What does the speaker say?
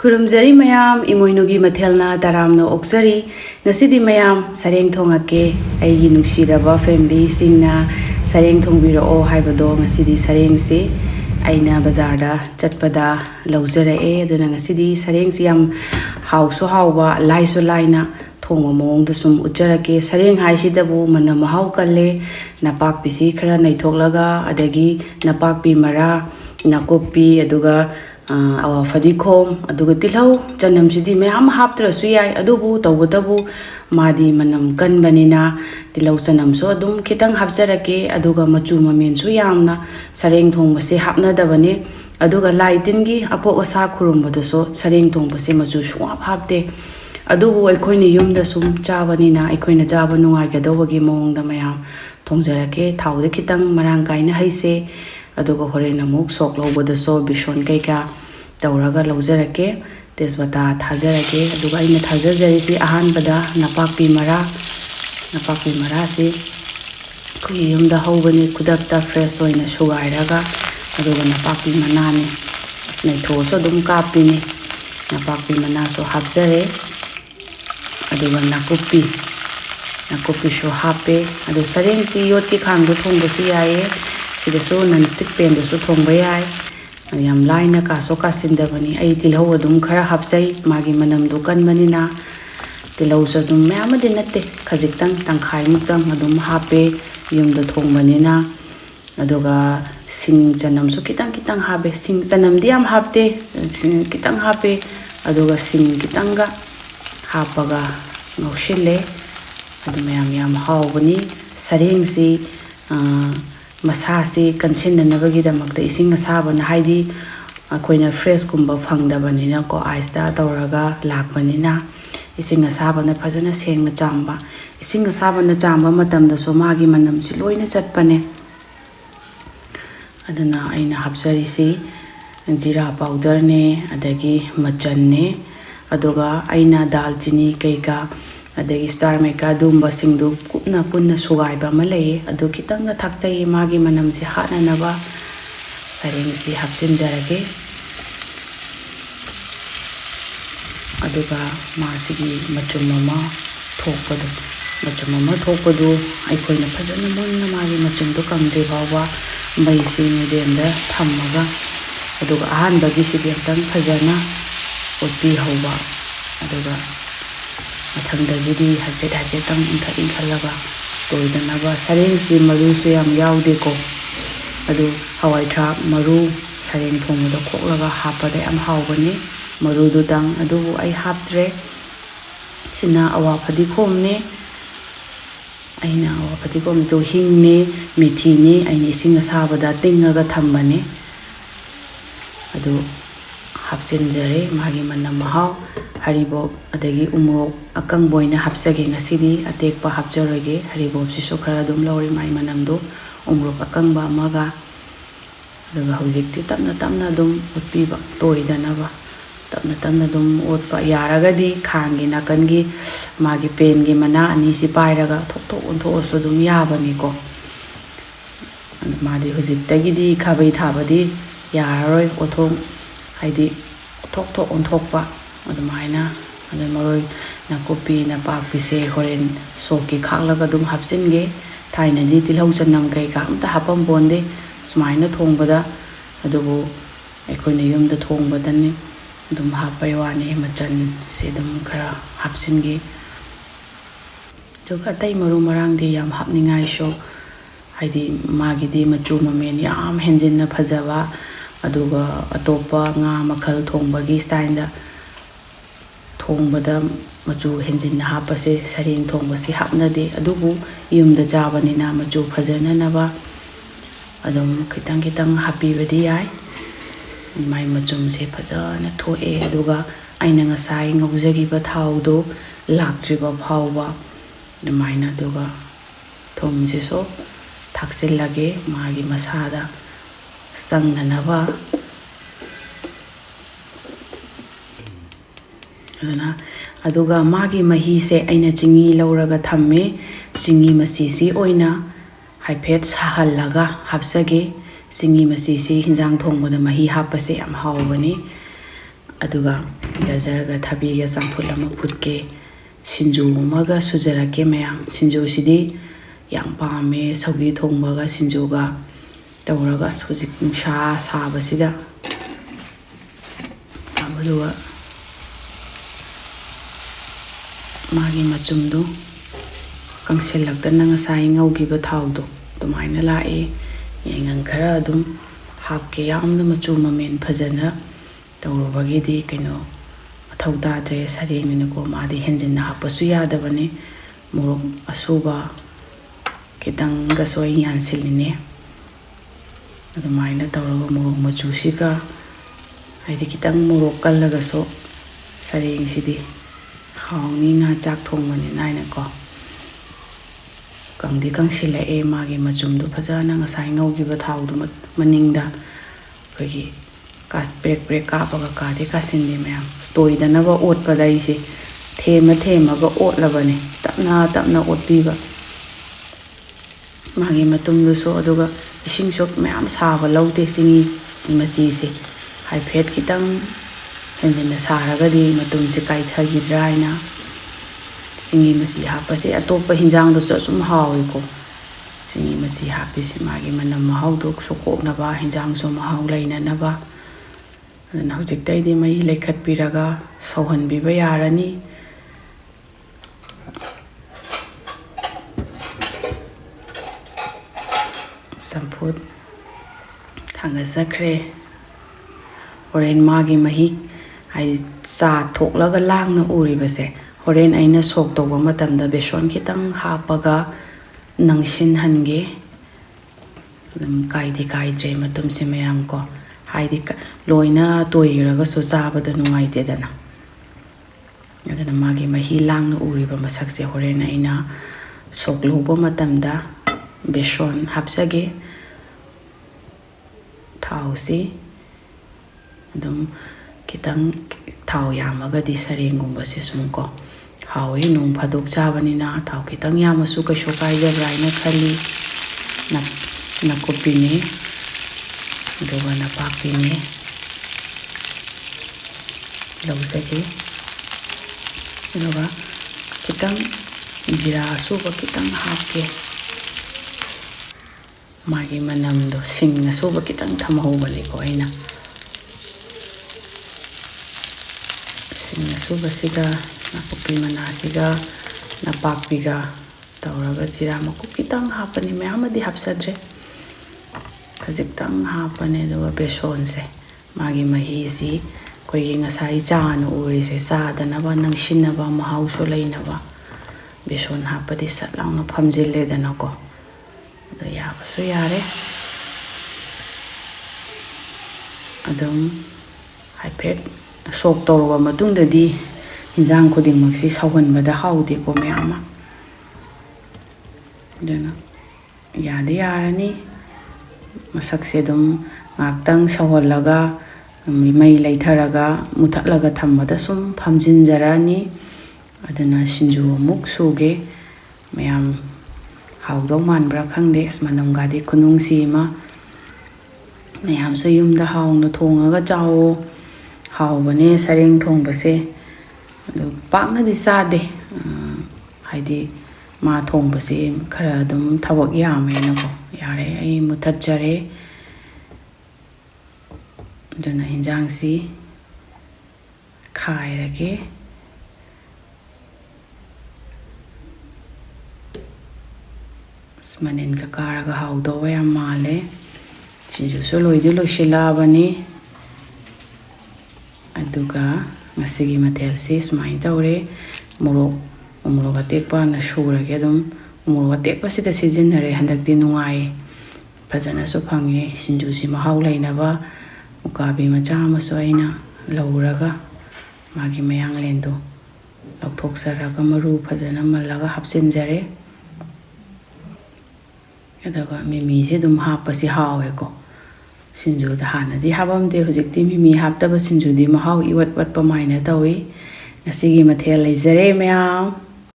Kurumjari mayam imoinugi mathelna taramna oksari ngasidi mayam sareng thongake aigi nuksiraba family singna sareng thongbirao haibado ngasidi sareng se aina bazarda chatpada laujarae aduna ngasidi sareng si yam hausu hauba laisu laina thongma mong da sum ujarake sareng haisidabu mana mahau kalle napak pisi khara naithoglaga adagi napak pi mara nakopi aduga awa fadikhom aduga tilhau chanam sidi mayam haptra suyai adubu tawdabu madi manam kanbanina tilau chanam so adum khitang hapjarake aduga machu mamen su yamna sareng thongba se hapna dabane aduga laitingi apok asa khurumbado so sareng thongba se machu suap hapte adubu aikoini yumda sum chabanina aikoina chaba nungai gadobagi mongda mayam thongjarake thaude khitang marang kaina haise aduga horen amuk sok lobada so bishon kaika tawraga lawjarake tesbata thajarake aduga ina thajarisi ahanbada napakpi mara si kui yumda hawbani kudakta fresh oina sugairaga aduga napakpi manani naitho so dum kapini napakpi mana so hapjare aduga nakupi so hape adu sareng si yot ki khangdo thongbo si yae sida so non-stick pan so thongba yai yam laina ka so ka sindabani ai tilhau adum khara hapsai magi manam dukan manina tilau so dum mayam dinate khajitang tangkhai muktam adum hape yumda thongbanina aduga sing chanam so kitang habe sing chanam diam hapte sing kitang hape aduga sing kitanga hapaga ngaushile adum yam hawbani sareng si masasi kansinanabagi damakta ising asabana haidi akoina fresh kumba phangdabanina ko ice da tawraga lakbanina ising asabana phajana sengna chamba ising asabana chamba matamda so magi manam si loina chatpane aduna aina hapjarisi jira powder ne adagi machan ne aduga aina dalchini kaika adagi star meka dumba singdu kupna punna sugaiba malay adu kitang na thakchai magi manam si hana naba sareng si hapsin jarage aduga masigi machum mama thokpadu aikoina phajana munna magi machum do kamde bawa mai si medenda thammaga aduga ahan bagi si biang phajana otpi hawa aduga mathangdagidi hajatang inkhalaga toidanaba sareng si maru su yam yaude ko adu hawai thak maru sareng thongda khoklaga hapada am hawbani maru du dang adu ai haptre sina awa phadikhom ne aina awa phadikhom to hing ne methi ne aini singa sabada tingaga thambane adu hapsinjare magi manam mahaw haribob adagi umrok akang boina hapsage ngasidi atekpa hapjaroge haribob si so khara dum lawri mai manamdo umrok akang ba maga daga hojikti tamna dum utpiba toidanaba tamna dum otpa yaragadi khangi nakangi magi pengi mana ani si pairaga thok ontho so dum yabani ko madi hojiktagidi khabai thabadi yararoi othong haidi thok onthokpa adumaina adu maroi nakopi napakpi se horen soki khaklaga dum hapsinge thaina ji tilhau chanam kai ka amta hapam bonde sumaina thongbada adubu aikoina yumda thongbadani dum hapai wani machan se dum khara hapsinge joga tai maru marang de yam hapningai sho haidi magidi machu mamen yam henjinna phajawa aduga atopa nga makhal thongbagi style da thongbada machu henjin hapase sareng thongbasi hapnade adubu yumda jabanina machu phajana naba adum kitang hapibadi yai mai machum se phajana thoe aduga aina ngasai ngaujagi ba thaudo laktriba phawba dumaina aduga thomje so thaksil lage magi masada sangnanaba aduga magi mahi se aina chingi lauraga thamme chingi masisi oina haiphet sahallaga hapsage chingi masisi hinjang thongboda mahi hapase am hawbani aduga ꯒꯖꯔꯒ ꯊꯕꯤꯒ ꯆꯝꯐꯨꯠ ꯑꯃ ꯐꯨꯠꯀꯦ ꯁꯤꯡꯖꯨ ꯑꯃꯒ ꯁꯨꯖꯔꯛꯀꯦ ꯃꯌꯥꯝ ꯁꯤꯡꯖꯨꯁꯤꯗꯤ ꯌꯥꯝ ꯄꯥꯝꯃꯦ ꯁꯧꯒ꯭ꯔꯤ ꯊꯣꯡꯕꯒ ꯁꯤꯡꯖꯨꯒ ꯇꯧꯔꯒ ꯍꯧꯖꯤꯛ ꯅꯨꯡꯁꯥ ꯁꯥꯕꯁꯤꯗ ꯑꯗꯨꯒ ꯃꯥꯒꯤ ꯃꯆꯨꯝꯗꯨ ꯀꯪꯁꯤꯜꯂꯛꯇꯅ ꯉꯁꯥꯏ ꯉꯧꯈꯤꯕ ꯊꯥꯎꯗꯣ ꯑꯗꯨꯃꯥꯏꯅ ꯂꯥꯛꯑꯦ ꯌꯥꯏꯉꯪ ꯈꯔ ꯑꯗꯨꯝ ꯍꯥꯞꯀꯦ ꯌꯥꯝꯅ ꯃꯆꯨ ꯃꯃꯦꯟ ꯐꯖꯅ ꯇꯧꯔꯨꯕꯒꯤꯗꯤ ꯀꯩꯅꯣ ꯃꯊꯧ ꯇꯥꯗ꯭ꯔꯦ ꯁꯔꯦꯡꯅꯤꯅꯀꯣ ꯃꯥꯗꯤ ꯍꯦꯟꯖꯤꯟꯅ ꯍꯥꯞꯄꯁꯨ ꯌꯥꯗꯕꯅꯤ ꯃꯣꯔꯣꯛ ꯑꯁꯨꯕ ꯈꯤꯇꯪꯒꯁꯨ ꯑꯩ ꯌꯥꯟꯁꯤꯜꯂꯤꯅꯦ ꯑꯗꯨꯃꯥꯏꯅ ꯇꯧꯔꯒ ꯃꯣꯔꯣꯛ ꯃꯆꯨꯁꯤꯒ ꯍꯥꯏꯗꯤ ꯈꯤꯇꯪ ꯃꯣꯔꯣꯛ ꯀꯜꯂꯒꯁꯨ ꯁꯔꯦꯡꯁꯤꯗꯤ ꯍꯥꯎꯅꯤ ꯉꯥ ꯆꯥꯛ ꯊꯣꯡꯕꯅꯤꯅ ꯍꯥꯏꯅꯀꯣ ꯀꯪꯗꯤ ꯀꯪꯁꯤꯜꯂꯛꯑꯦ ꯃꯥꯒꯤ ꯃꯆꯨꯝꯗꯣ ꯐꯖꯅ ꯉꯁꯥꯏ ꯉꯧꯈꯤꯕ ꯊꯥꯎꯗꯨ ꯃꯅꯤꯡꯗ ꯑꯩꯈꯣꯏꯒꯤ ꯄ꯭ꯔꯦꯛ ꯄ꯭ꯔꯦꯛ ꯀꯥꯞꯄꯒ ꯀꯥꯗꯤ ꯀꯥꯁꯤꯟꯗꯦ ꯃꯌꯥꯝ ꯇꯣꯏꯗꯅꯕ ꯑꯣꯠꯄꯗ ꯑꯩꯁꯦ ꯊꯦꯝꯃꯒ ꯑꯣꯠꯂꯕꯅꯦ ꯇꯞꯅ ꯇꯞꯅ ꯑꯣꯠꯄꯤꯕ ꯃꯥꯒꯤ ꯃꯇꯨꯝꯗꯨꯁꯨ ꯑꯗꯨꯒ ꯏꯁꯤꯡꯁꯨ ꯃꯌꯥꯝ ꯁꯥꯕ ꯂꯧꯗꯦ ꯆꯤꯅꯤ ꯃꯆꯤꯁꯦ ꯍꯥꯏꯐꯦꯠ ꯈꯤꯇꯪ ꯍꯦꯟꯖꯤꯟꯅ ꯁꯥꯔꯒꯗꯤ ꯃꯇꯨꯝꯁꯦ ꯀꯥꯏꯊꯈꯤꯗ꯭ꯔꯥ ꯍꯥꯏꯅ ꯆꯤꯅꯤ ꯃꯆꯤ ꯍꯥꯞꯄꯁꯦ ꯑꯇꯣꯞꯄ ꯍꯤꯟꯖꯥꯡꯗꯁꯨ ꯑꯁꯨꯝ ꯍꯥꯎꯋꯦꯀꯣ ꯆꯤꯅꯤ ꯃꯆꯤ ꯍꯥꯞꯄꯤꯁꯦ ꯃꯥꯒꯤ ꯃꯅꯝ ꯃꯍꯥꯎꯗꯣ ꯁꯣꯛꯀꯣꯛꯅꯕ ꯍꯤꯟꯖꯥꯡꯁꯨ ꯃꯍꯥꯎ ꯂꯩꯅꯅꯕ ꯑꯗꯨꯅ ꯍꯧꯖꯤꯛꯇꯩꯗꯤ ꯃꯩ ꯂꯩꯈꯠꯄꯤꯔꯒ ꯁꯧꯍꯟꯕꯤꯕ ꯌꯥꯔꯅꯤ ꯆꯝꯐꯨꯠ ꯊꯥꯡꯒꯠꯆꯈ꯭ꯔꯦ ꯍꯣꯔꯦꯟ ꯃꯥꯒꯤ ꯃꯍꯤ ꯍꯥꯏꯗꯤ ꯆꯥ ꯊꯣꯛꯂꯒ ꯂꯥꯡꯅ ꯎꯔꯤꯕꯁꯦ ꯍꯣꯔꯦꯟ ꯑꯩꯅ ꯁꯣꯛ ꯇꯧꯕ ꯃꯇꯝꯗ ꯕꯦꯁꯣꯟ ꯈꯤꯇꯪ ꯍꯥꯞꯄꯒ ꯅꯪꯁꯤꯟꯍꯟꯒꯦ ꯑꯗꯨꯝ ꯀꯥꯏꯗꯤ ꯀꯥꯏꯗ꯭ꯔꯦ ꯃꯇꯨꯝꯁꯦ ꯃꯌꯥꯝ ꯀꯣ ꯍꯥꯏꯗꯤ ꯂꯣꯏꯅ ꯇꯣꯏꯈ꯭ꯔꯒꯁꯨ ꯆꯥꯕꯗ ꯅꯨꯡꯉꯥꯏꯇꯦꯗꯅ ꯑꯗꯨꯅ ꯃꯥꯒꯤ ꯃꯍꯤ ꯂꯥꯡꯅ ꯎꯔꯤꯕ ꯃꯁꯛꯁꯦ ꯍꯣꯔꯦꯟ ꯑꯩꯅ ꯁꯣꯛ ꯂꯧꯕ ꯃꯇꯝꯗ ꯕꯦꯁꯣꯟ ꯍꯥꯞꯆꯒꯦ ꯊꯥꯎꯁꯤ ꯑꯗꯨꯝ ꯈꯤꯇꯪ ꯊꯥꯎ ꯌꯥꯝꯃꯒꯗꯤ ꯁꯔꯦꯡꯒꯨꯝꯕꯁꯤ ꯁꯨꯝ ꯀꯣ ꯍꯥꯎꯋꯤ ꯅꯣꯡ ꯐꯥꯗꯣꯛ ꯆꯥꯕꯅꯤꯅ ꯊꯥꯎ ꯈꯤꯇꯪ ꯌꯥꯝꯃꯁꯨ ꯀꯩꯁꯨ ꯀꯥꯏꯗꯕ꯭ꯔꯥ ꯍꯥꯏꯅ ꯈꯜꯂꯤ ꯅꯥꯀꯨꯞꯄꯤꯅꯤ ꯑꯗꯨꯒ ꯅꯄꯥꯛꯄꯤꯅꯤ ꯂꯧꯖꯒꯦ ꯑꯗꯨꯒ ꯈꯤꯇꯪ ꯖꯤꯔꯥ ꯑꯁꯨꯕ ꯈꯤꯇꯪ ꯍꯥꯞꯀꯦ ꯃꯥꯒꯤ ꯃꯅꯝꯗꯣ ꯁꯤꯡ ꯑꯁꯨꯕ ꯈꯤꯇꯪ ꯊꯝꯍꯧꯕꯅꯤꯀꯣ ꯑꯩꯅ ꯁꯤꯡ ꯑꯁꯨꯕꯁꯤꯒ ꯅꯥꯀꯨꯞꯄꯤ ꯃꯅꯥꯁꯤꯒ ꯅꯄꯥꯛꯄꯤꯒ ꯇꯧꯔꯒ ꯖꯤꯔꯥ ꯃꯀꯨꯞ ꯈꯤꯇꯪ ꯍꯥꯞꯄꯅꯤ ꯃꯌꯥꯝꯃꯗꯤ ꯍꯥꯞꯆꯗ꯭ꯔꯦ ꯈꯖꯤꯛꯇꯪ ꯍꯥꯞꯄꯅꯤ ꯑꯗꯨꯒ ꯕꯦꯁꯣꯟꯁꯦ ꯃꯥꯒꯤ ꯃꯍꯤꯁꯤ ꯑꯩꯈꯣꯏꯒꯤ ꯉꯁꯥꯏ ꯆꯥꯅ ꯎꯔꯤꯁꯦ ꯆꯥꯗꯅꯕ ꯅꯪꯁꯤꯟꯅꯕ ꯃꯍꯥꯎꯁꯨ ꯂꯩꯅꯕ ꯕꯦꯁꯣꯟ ꯍꯥꯞꯄꯗꯤ ꯁꯠ ꯂꯥꯎꯅ ꯐꯝꯖꯤꯜꯂꯦꯗꯅꯀꯣ ꯑꯗꯣ ꯌꯥꯕꯁꯨ ꯌꯥꯔꯦ ꯑꯗꯨꯝ ꯍꯥꯏꯐꯦꯠ ꯁꯣꯛ ꯇꯧꯔꯕ ꯃꯇꯨꯡꯗꯗꯤ ꯏꯟꯖꯥꯡ ꯈꯨꯗꯤꯡꯃꯛꯁꯤ ꯁꯧꯍꯟꯕꯗ ꯍꯥꯎꯗꯦꯀꯣ ꯃꯌꯥꯝ ꯑꯃ ꯑꯗꯨꯅ ꯌꯥꯗꯤ ꯌꯥꯔꯅꯤ ꯃꯁꯛꯁꯦ ꯑꯗꯨꯝ ꯉꯥꯛꯇꯪ ꯁꯧꯍꯜꯂꯒ ꯃꯩ ꯂꯩꯊꯔꯒ ꯃꯨꯊꯠꯂꯒ ꯊꯝꯕꯗ ꯁꯨꯝ ꯐꯝꯖꯤꯟꯖꯔꯛꯑꯅꯤ ꯑꯗꯨꯅ ꯁꯤꯡꯖꯨ ꯑꯃꯨꯛ ꯁꯨꯒꯦ ꯃꯌꯥꯝ ꯍꯥꯎꯗꯧ ꯃꯥꯟꯕ꯭ꯔꯥ ꯈꯪꯗꯦ ꯃꯅꯝꯒꯗꯤ ꯈꯨꯅꯨꯡꯁꯤ ꯑꯃ ꯃꯌꯥꯝꯁꯨ ꯌꯨꯝꯗ ꯍꯥꯎꯅ ꯊꯣꯡꯉꯒ ꯆꯥꯎꯋꯣ ꯍꯥꯎꯕꯅꯦ ꯁꯔꯦꯡ ꯊꯣꯡꯕꯁꯦ ꯑꯗꯨ ꯄꯥꯛꯅꯗꯤ ꯆꯥꯗꯦ ꯍꯥꯏꯗꯤ ꯃꯥ ꯊꯣꯡꯕꯁꯤ ꯈꯔ ꯑꯗꯨꯝ ꯊꯕꯛ ꯌꯥꯝꯃꯦꯅꯀꯣ ꯌꯥꯔꯦ ꯑꯩ ꯃꯨꯊꯠꯆꯔꯦ ꯑꯗꯨꯅ ꯏꯟꯖꯥꯡꯁꯤ ꯈꯥꯏꯔꯒꯦ ꯃꯅꯤꯟꯒ ꯀꯥꯔꯒ ꯍꯥꯎꯗꯧꯕ ꯌꯥꯝ ꯃꯥꯜꯂꯦ ꯁꯤꯡꯖꯨꯁꯨ ꯂꯣꯏꯗꯤ ꯂꯣꯏꯁꯤꯜꯂꯛꯑꯕꯅꯤ ꯑꯗꯨꯒ ꯉꯁꯤꯒꯤ ꯃꯊꯦꯜꯁꯤ ꯁꯨꯃꯥꯏꯅ ꯇꯧꯔꯦ ꯃꯣꯔꯣꯛ ꯑꯇꯦꯛꯄꯅ ꯁꯨꯔꯒꯦ ꯑꯗꯨꯝ ꯃꯣꯔꯣꯛ ꯑꯇꯦꯛꯄꯁꯤꯗ ꯁꯤꯖꯤꯟꯅꯔꯦ ꯍꯟꯗꯛꯇꯤ ꯅꯨꯡꯉꯥꯏꯌꯦ ꯐꯖꯅꯁꯨ ꯐꯪꯉꯦ ꯁꯤꯡꯖꯨꯁꯤ ꯃꯍꯥꯎ ꯂꯩꯅꯕ ꯎꯀꯥꯕꯤ ꯃꯆꯥ ꯑꯃꯁꯨ ꯑꯩꯅ ꯂꯧꯔꯒ ꯃꯥꯒꯤ ꯃꯌꯥꯡꯂꯦꯟꯗꯣ ꯂꯧꯊꯣꯛꯆꯔꯒ ꯃꯔꯨ ꯐꯖꯅ ꯃꯜꯂꯒ ꯍꯥꯞꯆꯤꯟꯖꯔꯦ ꯑꯗꯨꯒ ꯃꯤꯃꯤꯁꯦ ꯑꯗꯨꯝ ꯍꯥꯞꯄꯁꯤ ꯍꯥꯎꯋꯦꯀꯣ ꯁꯤꯡꯖꯨꯗ ꯍꯥꯟꯅꯗꯤ ꯍꯥꯞꯄꯝꯗꯦ ꯍꯧꯖꯤꯛꯇꯤ ꯃꯤꯃꯤ ꯍꯥꯞꯇꯕ ꯁꯤꯡꯖꯨꯗꯤ ꯃꯍꯥꯎ ꯏꯋꯠ ꯋꯠꯄ ꯃꯥꯏꯅ ꯇꯧꯏ ꯉꯁꯤꯒꯤ ꯃꯊꯦꯜ ꯂꯩꯖꯔꯦ ꯃꯌꯥꯝ